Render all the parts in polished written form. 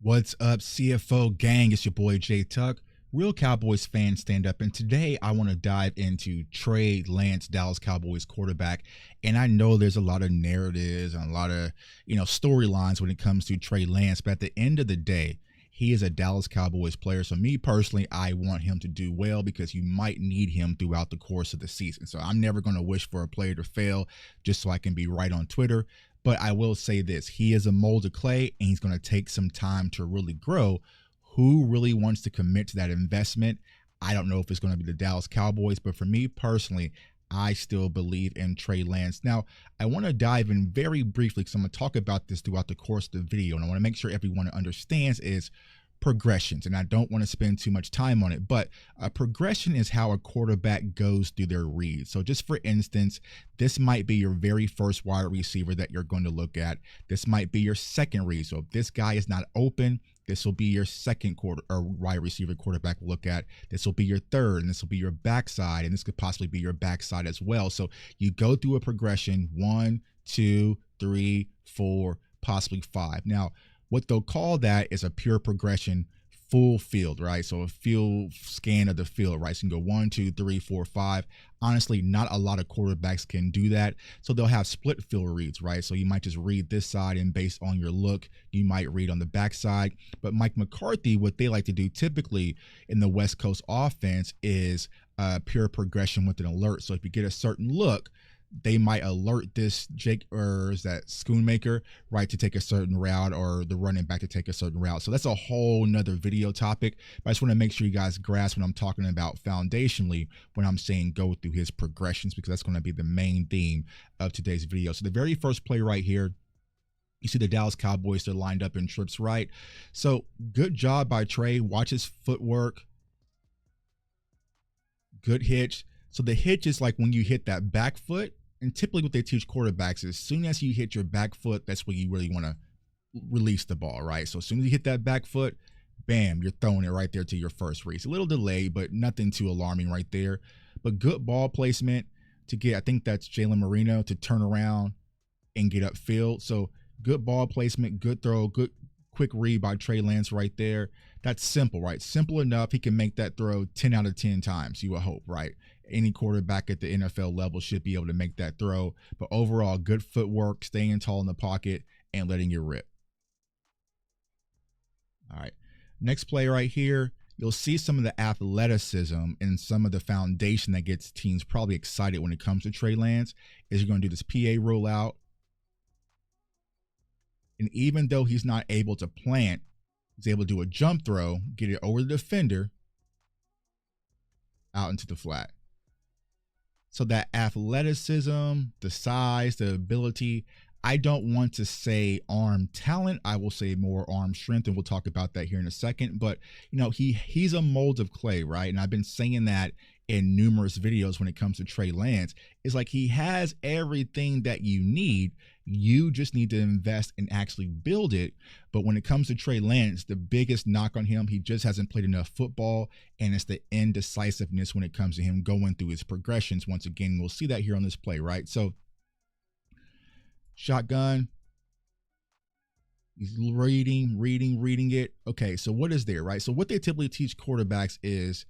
What's up, CFO gang? It's your boy Jay Tuck, real Cowboys fan stand up. And today I want to dive into Trey Lance, Dallas Cowboys quarterback. And I know there's a lot of narratives and a lot of, storylines when it comes to Trey Lance. But at the end of the day, he is a Dallas Cowboys player. So me personally, I want him to do well because you might need him throughout the course of the season. So I'm never going to wish for a player to fail just so I can be right on Twitter. But I will say this, he is a mold of clay and he's going to take some time to really grow. Who really wants to commit to that investment? I don't know if it's going to be the Dallas Cowboys, but for me personally, I still believe in Trey Lance. Now, I want to dive in very briefly because I'm going to talk about this throughout the course of the video, and I want to make sure everyone understands is progressions, and I don't want to spend too much time on it, but a progression is how a quarterback goes through their reads. So just for instance, this might be your very first wide receiver that you're going to look at. This might be your second read. So if this guy is not open, this will be your second quarter or wide receiver quarterback look at. This will be your third, and this will be your backside, and this could possibly be your backside as well. So you go through a progression, 1, 2, 3, 4, possibly 5. Now, what they'll call that is a pure progression full field, right? So a field scan of the field, right? So you can go 1, 2, 3, 4, 5. Honestly, not a lot of quarterbacks can do that. So they'll have split field reads, right? So you might just read this side, and based on your look, you might read on the backside. But Mike McCarthy, what they like to do typically in the West Coast offense is pure progression with an alert. So if you get a certain look, they might alert this Jake, or is that Schoonmaker, right, to take a certain route, or the running back to take a certain route. So that's a whole nother video topic, but I just want to make sure you guys grasp what I'm talking about foundationally when I'm saying go through his progressions, because that's going to be the main theme of today's video. So the very first play right here, you see the Dallas Cowboys, they're lined up in trips, right? So good job by Trey. Watch his footwork. Good hitch. So the hitch is like when you hit that back foot, and typically what they teach quarterbacks is as soon as you hit your back foot, that's where you really want to release the ball, right? So as soon as you hit that back foot, bam, you're throwing it right there to your first read. It's a little delayed, but nothing too alarming right there. But good ball placement to get, I think that's Jalen Marino, to turn around and get upfield. So good ball placement, good throw, good quick read by Trey Lance right there. That's simple, right? Simple enough. He can make that throw 10 out of 10 times, you would hope, right? Any quarterback at the NFL level should be able to make that throw. But overall, good footwork, staying tall in the pocket, and letting it rip. All right. Next play right here, you'll see some of the athleticism and some of the foundation that gets teams probably excited when it comes to Trey Lance is you're going to do this PA rollout. And even though he's not able to plant, he's able to do a jump throw, get it over the defender, out into the flat. So that athleticism, the size, the ability, I don't want to say arm talent. I will say more arm strength, and we'll talk about that here in a second. But, he's a mold of clay, right? And I've been saying that in numerous videos when it comes to Trey Lance. It's like he has everything that you need. You just need to invest and actually build it. But when it comes to Trey Lance, the biggest knock on him, he just hasn't played enough football, and it's the indecisiveness when it comes to him going through his progressions. Once again, we'll see that here on this play, right? So shotgun, he's reading it. Okay, so what is there, right? So what they typically teach quarterbacks is,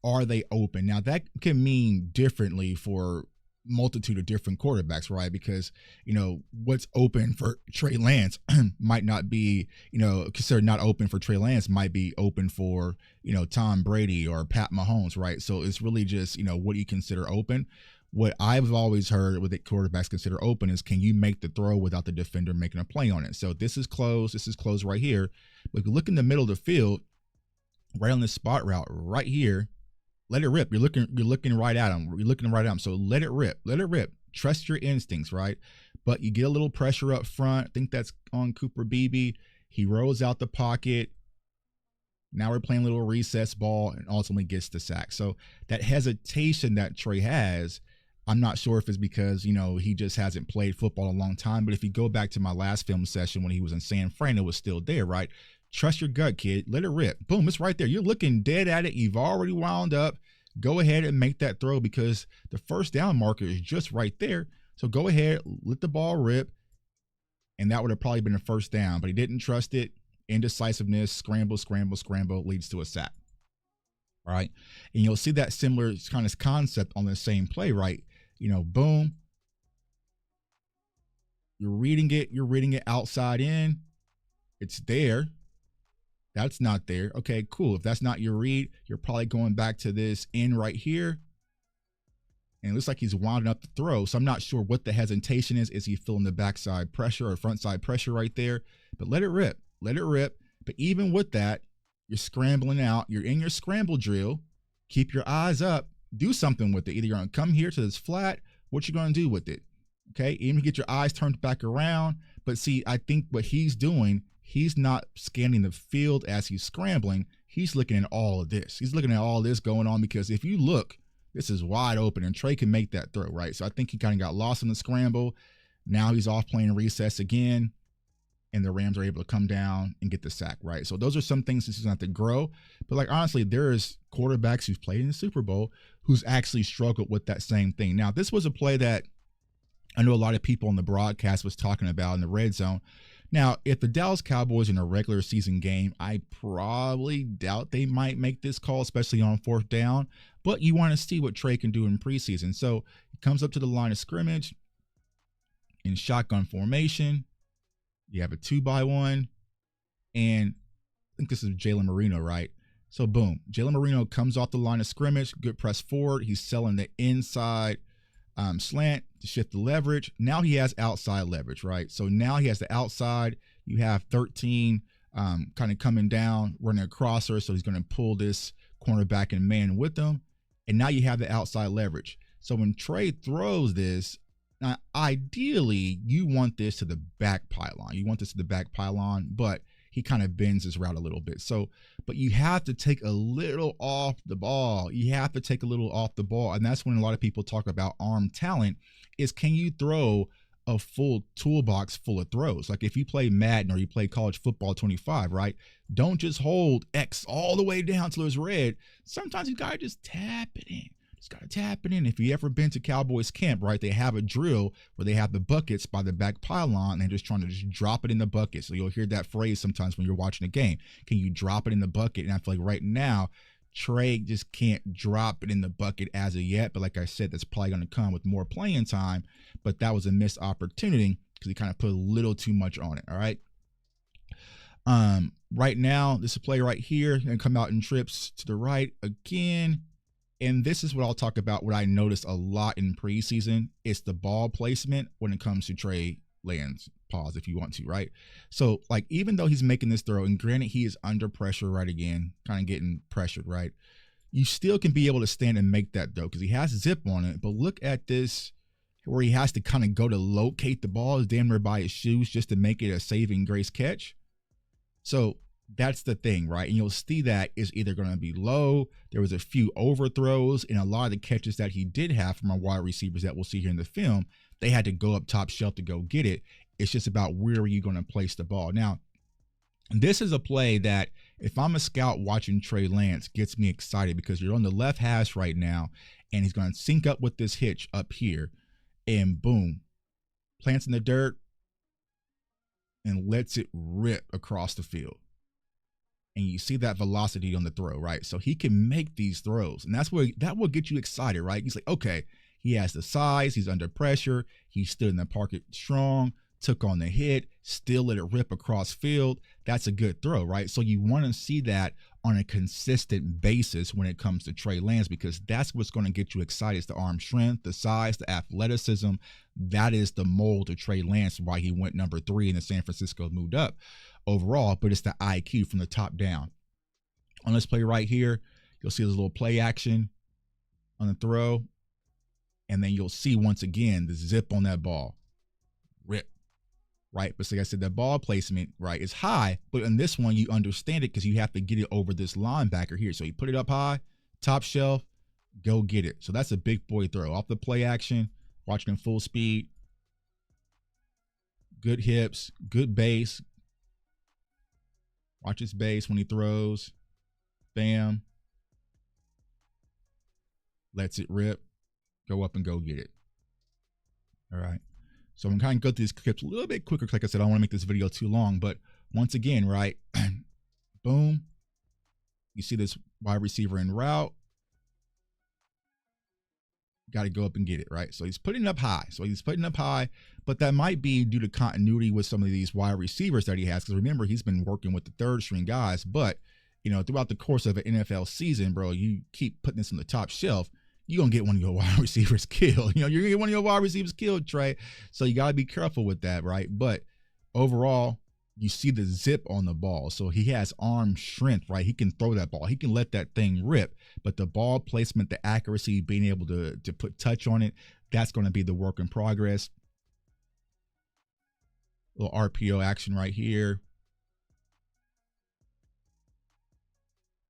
are they open? Now that can mean differently for multitude of different quarterbacks, right? Because, what's open for Trey Lance might not be, considered not open for Trey Lance might be open for, Tom Brady or Pat Mahomes, right? So it's really just, what do you consider open? What I've always heard what the quarterbacks consider open is, can you make the throw without the defender making a play on it? So this is closed right here. But if you look in the middle of the field, right on this spot route right here, let it rip. You're looking right at him. So let it rip. Trust your instincts, right? But you get a little pressure up front. I think that's on Cooper Beebe. He rolls out the pocket. Now we're playing a little recess ball, and ultimately gets the sack. So that hesitation that Trey has, I'm not sure if it's because, he just hasn't played football in a long time. But if you go back to my last film session when he was in San Fran, it was still there, right? Trust your gut, kid. Let it rip. Boom, it's right there. You're looking dead at it. You've already wound up. Go ahead and make that throw because the first down marker is just right there. So go ahead, let the ball rip, and that would have probably been a first down. But he didn't trust it, Indecisiveness, scramble, scramble, scramble leads to a sack. All right. And you'll see that similar kind of concept on the same play, right? Boom. You're reading it outside in. It's there. That's not there. Okay, cool. If that's not your read, you're probably going back to this in right here. And it looks like he's winding up the throw. So I'm not sure what the hesitation is. Is he feeling the backside pressure or front side pressure right there? But let it rip. Let it rip. But even with that, you're scrambling out. You're in your scramble drill. Keep your eyes up. Do something with it. Either you're going to come here to this flat. What you going to do with it? Okay, even get your eyes turned back around. But see, I think what he's doing, he's not scanning the field as he's scrambling. He's looking at all of this. He's looking at all this going on because if you look, this is wide open and Trey can make that throw, right? So I think he kind of got lost in the scramble. Now he's off playing recess again, and the Rams are able to come down and get the sack, right? So those are some things this is going to have to grow. But like honestly, there's quarterbacks who've played in the Super Bowl who's actually struggled with that same thing. Now, this was a play that I know a lot of people on the broadcast was talking about in the red zone. Now, if the Dallas Cowboys in a regular season game, I probably doubt they might make this call, especially on 4th down. But you want to see what Trey can do in preseason. So he comes up to the line of scrimmage in shotgun formation. You have a 2-by-1. And I think this is Jalen Marino, right? So boom, Jalen Marino comes off the line of scrimmage, good press forward. He's selling the inside slant to shift the leverage. Now he has outside leverage, right? So now he has the outside. You have 13 kind of coming down, running across her. So he's going to pull this cornerback and man with him. And now you have the outside leverage. So when Trey throws this, now ideally you want this to the back pylon. You want this to the back pylon, but he kind of bends his route a little bit. So, but you have to take a little off the ball. You have to take a little off the ball. And that's when a lot of people talk about arm talent is, can you throw a full toolbox full of throws? Like if you play Madden or you play college football 25, right? Don't just hold X all the way down till it's red. Sometimes you got to just tap it in. Just got to tap it in. If you ever been to Cowboys camp, right, they have a drill where they have the buckets by the back pylon and they're just trying to just drop it in the bucket. So you'll hear that phrase sometimes when you're watching a game. Can you drop it in the bucket? And I feel like right now, Trey just can't drop it in the bucket as of yet. But like I said, that's probably going to come with more playing time. But that was a missed opportunity because he kind of put a little too much on it. All right. Right now, this play right here, going to come out in trips to the right again. And this is what I'll talk about, what I noticed a lot in preseason. It's the ball placement when it comes to Trey Lance. Pause if you want to, right? So, like, even though he's making this throw, and granted, he is under pressure right again, kind of getting pressured, right? You still can be able to stand and make that throw because he has zip on it. But look at this where he has to kind of go to locate the ball damn near by his shoes just to make it a saving grace catch. So that's the thing, right? And you'll see that is either going to be low. There was a few overthrows, and a lot of the catches that he did have from our wide receivers that we'll see here in the film, they had to go up top shelf to go get it. It's just about where are you going to place the ball. Now, this is a play that if I'm a scout watching Trey Lance gets me excited because you're on the left hash right now, and he's going to sync up with this hitch up here, and boom, plants in the dirt and lets it rip across the field. And you see that velocity on the throw, right? So he can make these throws, and that will get you excited, right? He's like, okay, he has the size, he's under pressure, he stood in the pocket strong, took on the hit, still let it rip across field. That's a good throw, right? So you want to see that on a consistent basis when it comes to Trey Lance, because that's what's going to get you excited. It's the arm strength, the size, the athleticism. That is the mold of Trey Lance, why he went number 3 and the San Francisco moved up overall, but it's the IQ from the top down. On this play right here, you'll see this little play action on the throw, and then you'll see once again the zip on that ball. Rip. Right? But like I said, the ball placement, right, is high, but in this one, you understand it because you have to get it over this linebacker here. So you put it up high, top shelf, go get it. So that's a big boy throw. Off the play action, watching him full speed, good hips, good base. Watch his base when he throws. Bam. Lets it rip. Go up and go get it. All right. So I'm kind of go through these clips a little bit quicker. Like I said, I don't want to make this video too long, but once again, right, boom, you see this wide receiver en route. Got to go up and get it, right? So he's putting it up high. But that might be due to continuity with some of these wide receivers that he has. Because remember, he's been working with the third string guys. But, you know, throughout the course of an NFL season, bro, you keep putting this on the top shelf, you're going to get one of your wide receivers killed. You know, you're going to get one of your wide receivers killed, Trey. So you got to be careful with that, right? But overall, you see the zip on the ball. So he has arm strength, right? He can throw that ball. He can let that thing rip. But the ball placement, the accuracy, being able to put touch on it, that's going to be the work in progress. A little RPO action right here.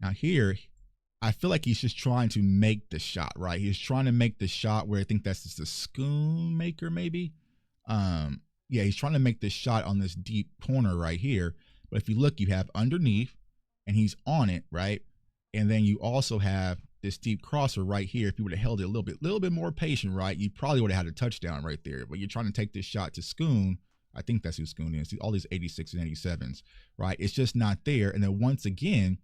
Now here, I feel like he's just trying to make the shot, right? He's trying to make the shot where I think that's just a spoon maker maybe. Yeah, he's trying to make this shot on this deep corner right here. But if you look, you have underneath, and he's on it, right? And then you also have this deep crosser right here. If you would have held it a little bit more patient, right, you probably would have had a touchdown right there. But you're trying to take this shot to Schoon. I think that's who Schoon is. All these 86 and 87s, right? It's just not there. And then once again,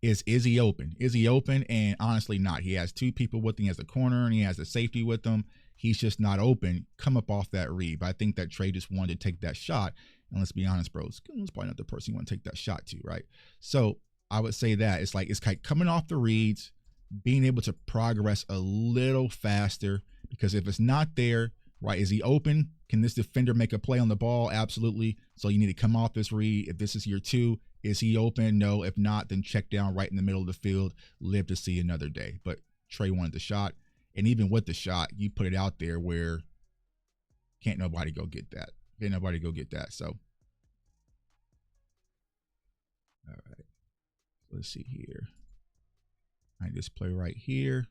is he open? Is he open? And honestly, not. He has two people with him. He has a corner, and he has a safety with him. He's just not open. Come up off that read. But I think that Trey just wanted to take that shot. And let's be honest, bro, Schoon's probably not the person you want to take that shot to, right? So I would say that it's like coming off the reads, being able to progress a little faster, because if it's not there, right, is he open? Can this defender make a play on the ball? Absolutely. So you need to come off this read. If this is year 2, is he open? No. If not, then check down right in the middle of the field, live to see another day. But Trey wanted the shot. And even with the shot, you put it out there where can't nobody go get that. Can't nobody go get that. So, all right. Let's see here. I just play right here.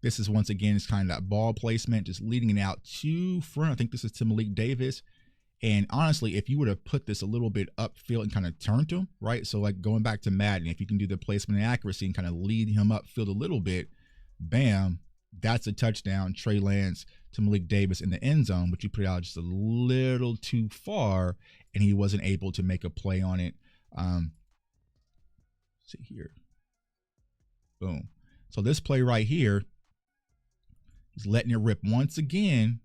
This is once again, it's kind of that ball placement, just leading it out to front. I think this is to Malik Davis. And honestly, if you would have put this a little bit upfield and kind of turned to him, right? So like going back to Madden, if you can do the placement and accuracy and kind of lead him upfield a little bit, bam, that's a touchdown. Trey Lance to Malik Davis in the end zone, but you put it out just a little too far, and he wasn't able to make a play on it. Let's see here. Boom. So this play right here, he's letting it rip once again,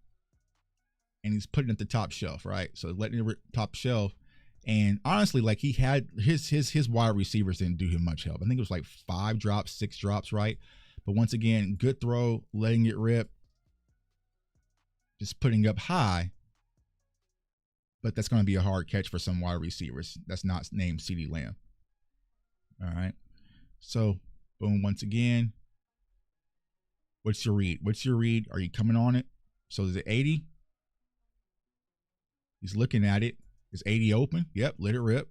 and he's putting it at the top shelf, right? So letting it rip top shelf. And honestly, like he had his wide receivers didn't do him much help. I think it was like 5 drops, 6 drops, right? But once again, good throw, letting it rip, just putting up high. But that's going to be a hard catch for some wide receivers. That's not named CeeDee Lamb. All right. So, boom, once again. What's your read? What's your read? Are you coming on it? So is it 80? He's looking at it. Is 80 open? Yep, let it rip.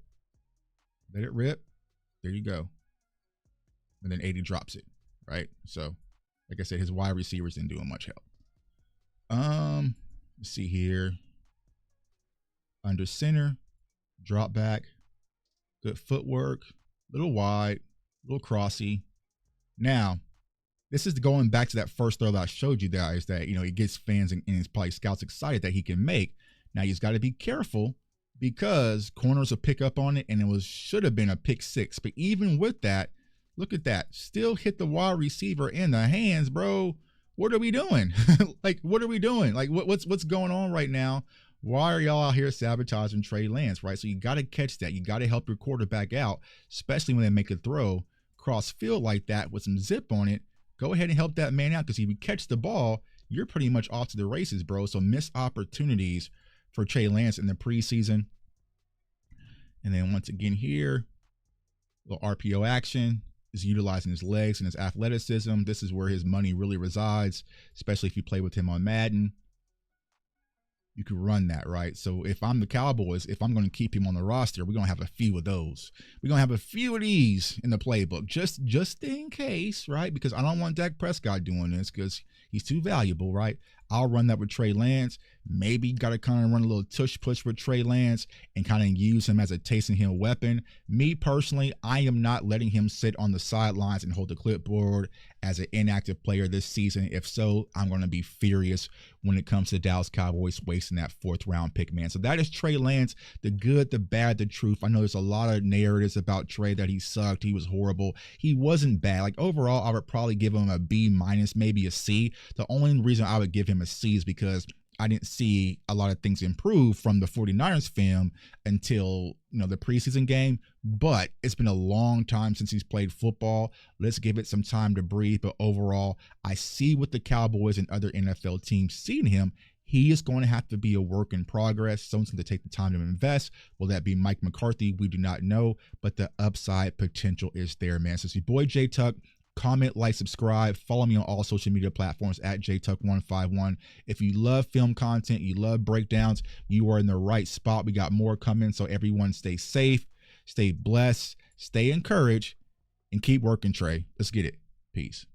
Let it rip. There you go. And then 80 drops it. Right. So, like I said, his wide receivers didn't do him much help. Let's see here. Under center, drop back, good footwork, little wide, little crossy. Now, this is going back to that first throw that I showed you guys that, you know, he gets fans and his probably scouts excited that he can make. Now, he's got to be careful because corners will pick up on it, and it should have been a pick 6. But even with that, look at that. Still hit the wide receiver in the hands, bro. What are we doing? Like, what are we doing? Like, what's going on right now? Why are y'all out here sabotaging Trey Lance, right? So you got to catch that. You got to help your quarterback out, especially when they make a throw cross field like that with some zip on it. Go ahead and help that man out, because if you catch the ball, you're pretty much off to the races, bro. So missed opportunities for Trey Lance in the preseason. And then once again here, little RPO action. Is utilizing his legs and his athleticism. This is where his money really resides, especially if you play with him on Madden. You can run that, right? So if I'm the Cowboys, if I'm going to keep him on the roster, we're going to have a few of those. We're going to have a few of these in the playbook, just in case, right? Because I don't want Dak Prescott doing this because he's too valuable, right? I'll run that with Trey Lance. Maybe got to kind of run a little tush push with Trey Lance and kind of use him as a Taysom Hill weapon. Me personally, I am not letting him sit on the sidelines and hold the clipboard as an inactive player this season. If so, I'm going to be furious when it comes to the Dallas Cowboys wasting that 4th round pick, man. So that is Trey Lance, the good, the bad, the truth. I know there's a lot of narratives about Trey that he sucked, he was horrible. He wasn't bad. Like overall, I would probably give him a B minus, maybe a C. The only reason I would give him a C is because I didn't see a lot of things improve from the 49ers film until, the preseason game, but it's been a long time since he's played football. Let's give it some time to breathe. But overall, I see what the Cowboys and other NFL teams see in him. He is going to have to be a work in progress. Someone's going to take the time to invest. Will that be Mike McCarthy? We do not know, but the upside potential is there, man. So it's your boy J Tuck. Comment, like, subscribe, follow me on all social media platforms at JTuck151. If you love film content, you love breakdowns, you are in the right spot. We got more coming, so everyone stay safe, stay blessed, stay encouraged, and keep working, Trey. Let's get it. Peace.